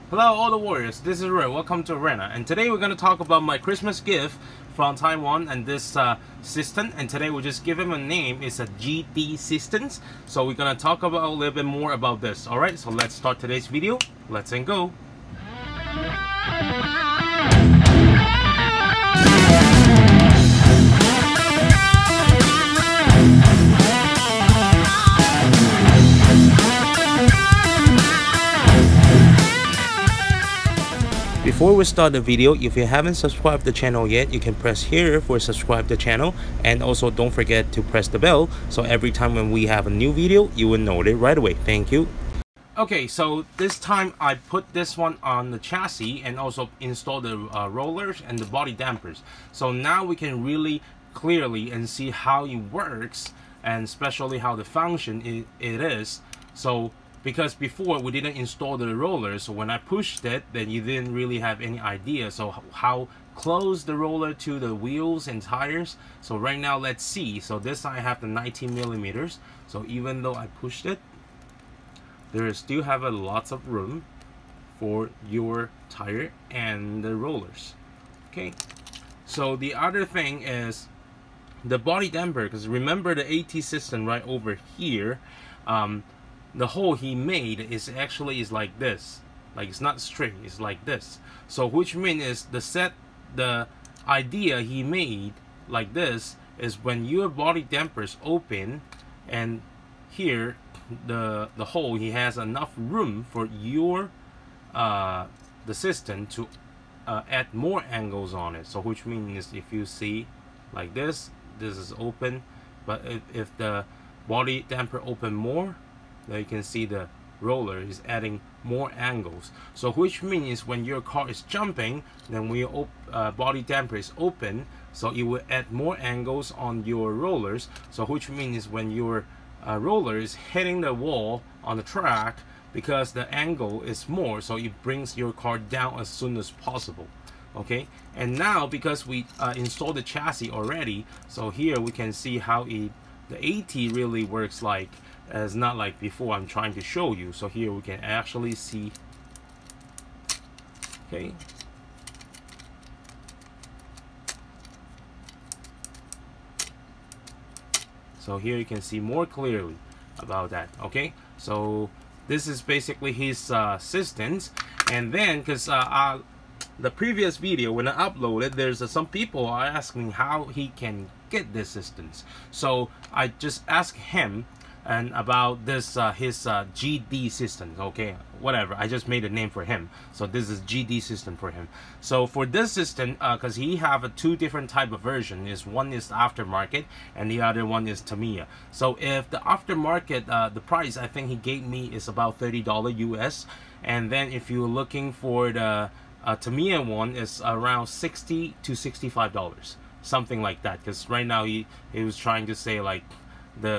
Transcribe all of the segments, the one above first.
Hello all the warriors, this is Ray. Welcome to Arena, and today we're going to talk about my Christmas gift from Taiwan and this system. And today we'll just give him a name. It's a GD Systems. So we're going to talk about a little bit more about this. Alright, so let's start today's video. Let's go. Before we start the video, if you haven't subscribed the channel yet, you can press here for subscribe the channel, and also don't forget to press the bell so every time when we have a new video you will know it right away. Thank you. Okay, so this time I put this one on the chassis and also install the rollers and the body dampers. So now we can really clearly and see how it works, and especially how the function it is. So because before we didn't install the rollers, so when I pushed it, then you didn't really have any idea so how close the roller to the wheels and tires. So right now let's see. So this I have the 19 millimeters. So even though I pushed it, there still have a lots of room for your tire and the rollers. Okay, so the other thing is the body damper, because remember the AT system right over here, the hole he made is actually like this, like it's not straight, it's like this. So which means is the idea he made like this is when your body dampers open, and here the hole, he has enough room for your the system to add more angles on it. So which means if you see like this is open, but if the body damper open more, now you can see the roller is adding more angles. So which means when your car is jumping, then when your body damper is open, so it will add more angles on your rollers. So which means when your roller is hitting the wall on the track, because the angle is more, so it brings your car down as soon as possible. Okay, and now because we installed the chassis already, so here we can see how the AT really works like. As not like before I'm trying to show you. So here we can actually see. Okay, so here you can see more clearly about that. Okay, so this is basically his systems. And then because the previous video when I uploaded, there's some people are asking how he can get this systems. So I just asked him and about this his GD system. Okay, whatever, I just made a name for him, so this is GD system for him. So for this system, because he have two different type of version, is one is aftermarket and the other one is Tamiya. So if the aftermarket, the price I think he gave me is about $30 US, and then if you're looking for the Tamiya one, is around $60 to $65, something like that, because right now he was trying to say like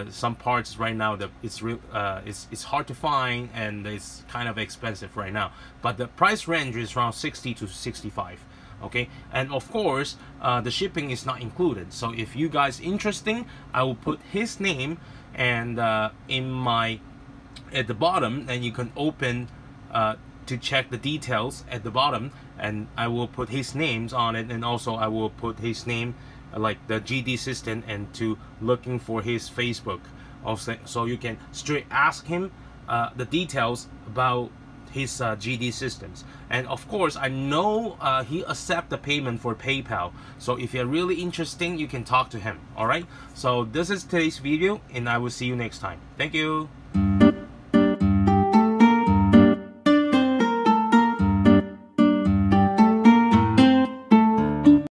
some parts right now that it's hard to find and it's kind of expensive right now, but the price range is around 60 to 65. Okay, and of course the shipping is not included. So if you guys interesting, I will put his name and at the bottom, and you can open to check the details at the bottom, and I will put his names on it, and also I will put his name like the GD system, and to looking for his Facebook also, so you can straight ask him the details about his GD systems. And of course I know he accept the payment for PayPal, so if you're really interesting, you can talk to him. Alright, so this is today's video, and I will see you next time. Thank you.